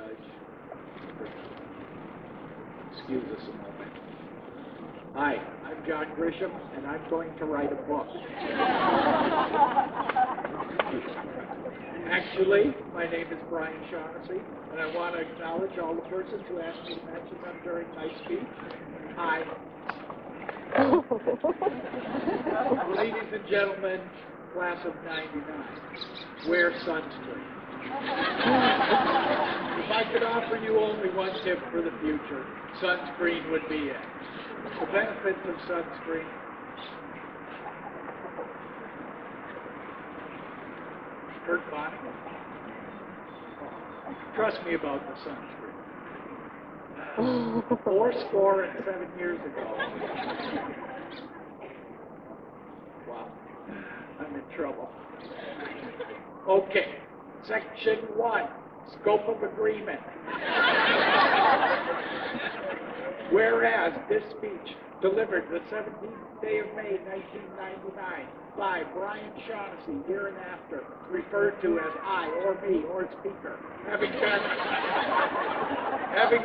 pledge. Excuse us a moment. Hi, I'm John Grisham, and I'm going to write a book. Actually, my name is Brian Shaughnessy, and I want to acknowledge all the persons who asked me to mention them during my speech. Hi. Ladies and gentlemen, class of '99, wear sunscreen. If I could offer you only one tip for the future, sunscreen would be it. The benefits of sunscreen. Kurt Vonnegut. Trust me about the sunscreen. 407 years ago. Wow, I'm in trouble. Okay, section 1, scope of agreement. Whereas this speech, delivered the 17th day of May, 1999, by Brian Shaughnessy, hereinafter referred to as I or me or speaker, having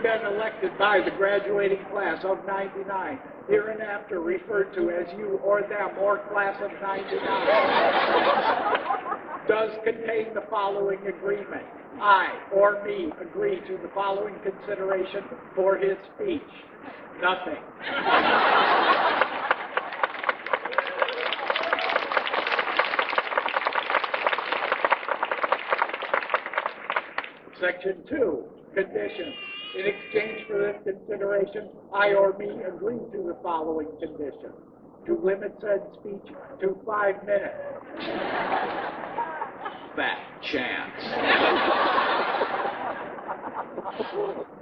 been elected by the graduating class of '99, hereinafter referred to as you or them or class of '99, does contain the following agreement. I or me agree to the following consideration for his speech. Nothing. Section 2, conditions. In exchange for this consideration, I or me agree to the following conditions. To limit said speech to 5 minutes. Fat chance.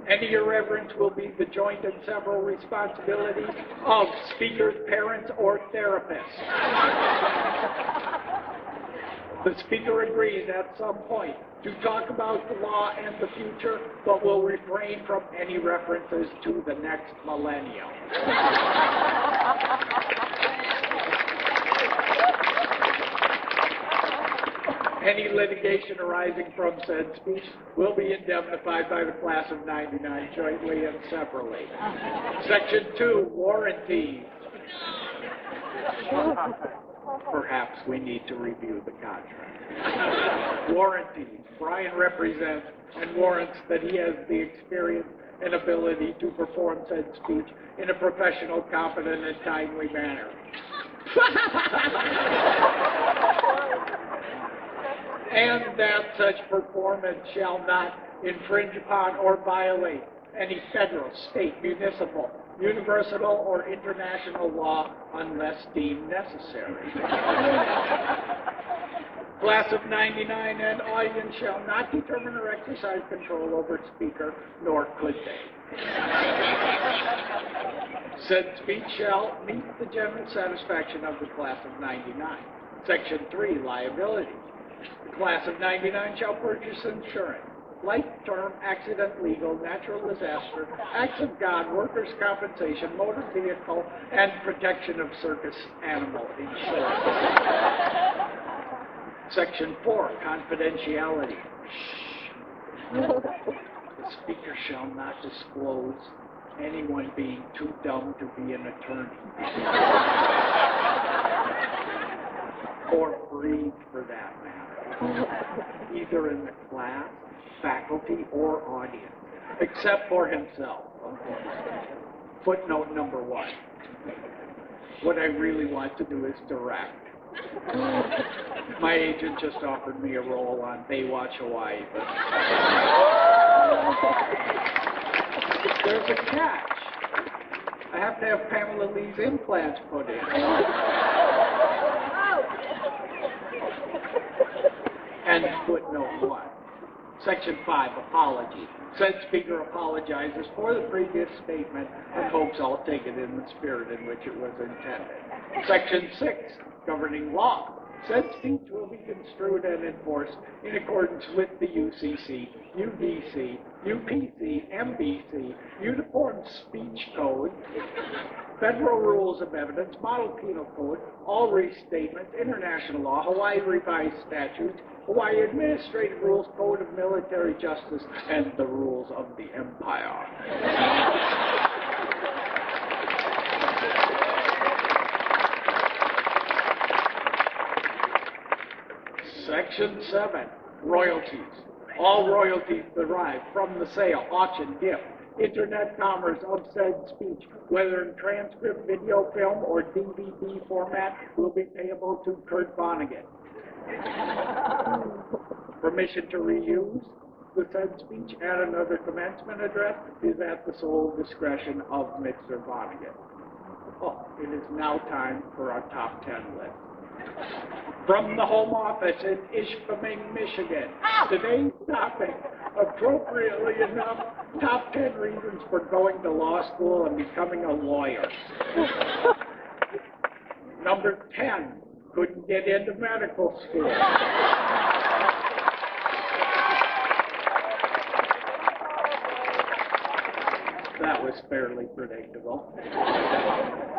Any irreverence will be the joint and several responsibilities of speaker's parents or therapists. The speaker agrees at some point to talk about the law and the future, but will refrain from any references to the next millennium. Any litigation arising from said speech will be indemnified by the class of '99 jointly and separately. Section 2, warranties. Perhaps we need to review the contract. Warranties. Brian represents and warrants that he has the experience and ability to perform said speech in a professional, competent, and timely manner. And that such performance shall not infringe upon or violate any federal, state, municipal, universal, or international law unless deemed necessary. Class of '99 and audience shall not determine or exercise control over speaker, nor could they. Said speech shall meet the general satisfaction of the class of '99. Section 3, liability. The class of '99 shall purchase insurance, life, term, accident, legal, natural disaster, acts of God, workers' compensation, motor vehicle, and protection of circus animal insurance. Section 4, confidentiality. The speaker shall not disclose anyone being too dumb to be an attorney. Or breathe, for that matter, either in the class, faculty, or audience, except for himself. Footnote number 1. What I really want to do is direct. My agent just offered me a role on Baywatch Hawaii, but there's a catch. I have to have Pamela Lee's implants put in. And footnote 1. Section 5, apology. Said speaker apologizes for the previous statement and hopes I'll take it in the spirit in which it was intended. Section 6, governing law. Said speech will be construed and enforced in accordance with the UCC, UDC, UPC, MBC, Uniform Speech Code, Federal Rules of Evidence, Model Penal Code, all restatements, international law, Hawaii revised statutes, Hawaii Administrative Rules, Code of Military Justice, and the rules of the Empire. Section 7, royalties. All royalties derived from the sale, auction, gift, internet commerce of said speech, whether in transcript, video, film, or DVD format, will be payable to Kurt Vonnegut. Permission to reuse the said speech at another commencement address is at the sole discretion of Mr. Vonnegut. Oh, it is now time for our top 10 list. From the home office in Ishpeming, Michigan, today's topic, appropriately enough, top 10 reasons for going to law school and becoming a lawyer. Number 10, couldn't get into medical school. That was fairly predictable.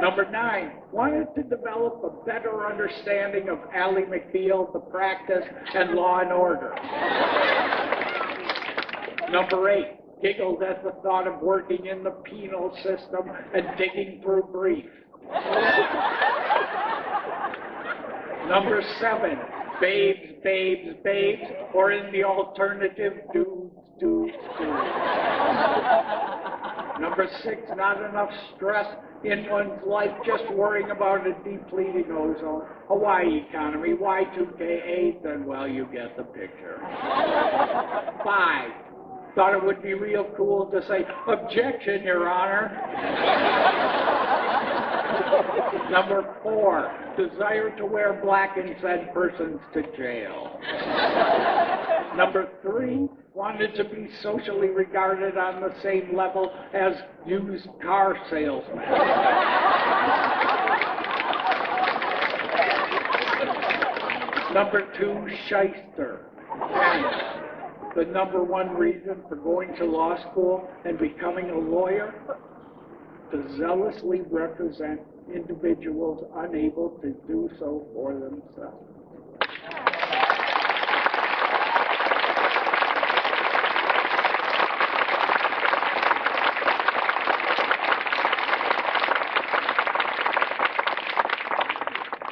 Number 9, wanted to develop a better understanding of Ally McBeal, the practice, and Law and Order. Number 8, giggled at the thought of working in the penal system and digging through brief. Number 7, babes, babes, babes, or in the alternative, dudes, dudes, dudes. Number 6, not enough stress in one's life just worrying about a depleting ozone, Hawaii economy, Y2K, AIDS, and well, you get the picture. 5, thought it would be real cool to say, objection, Your Honor. Number 4, desire to wear black and send persons to jail. Number 3, wanted to be socially regarded on the same level as used car salesmen. Number 2, shyster. And the number 1 reason for going to law school and becoming a lawyer, to zealously represent individuals unable to do so for themselves.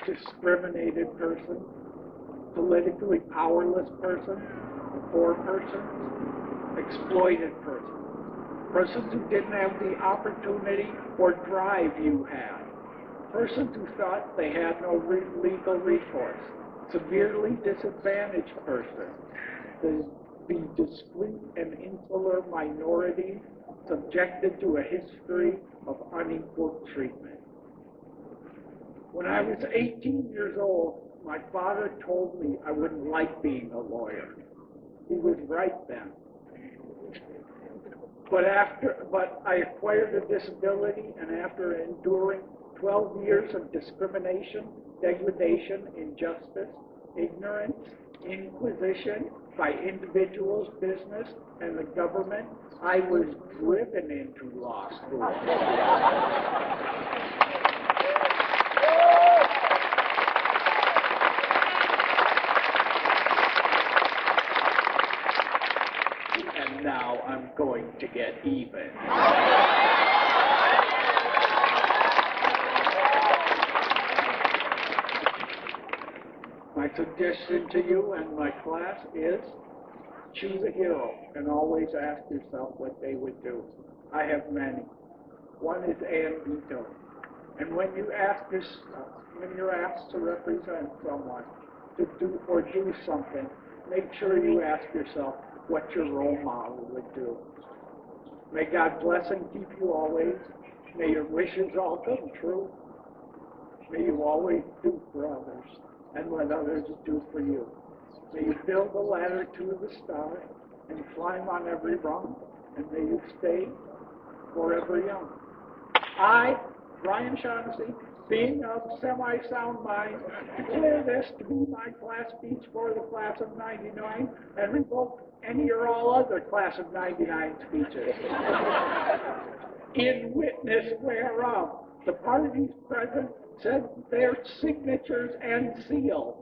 Discriminated person, politically powerless person, poor person, exploited person, persons who didn't have the opportunity or drive you had, persons who thought they had no legal recourse, severely disadvantaged person, the discrete and insular minority subjected to a history of unequal treatment. When I was 18 years old, my father told me I wouldn't like being a lawyer. He was right then. But I acquired a disability, and after enduring 12 years of discrimination, degradation, injustice, ignorance, inquisition by individuals, business, and the government, I was driven into law school. And now I'm going to get even. My suggestion to you and my class is choose a hero and always ask yourself what they would do. I have many. One is Ann Vito. And when you're asked to represent someone to do something, make sure you ask yourself what your role model would do. May God bless and keep you always. May your wishes all come true. May you always do for others and let others do for you. May you build a ladder to the stars and climb on every rung, and may you stay forever young. I, Brian Shaughnessy, being of semi-sound mind, declare this to be my class speech for the class of 99 and revoke any or all other class of 99 speeches. In witness whereof, the parties present said their signatures and seals.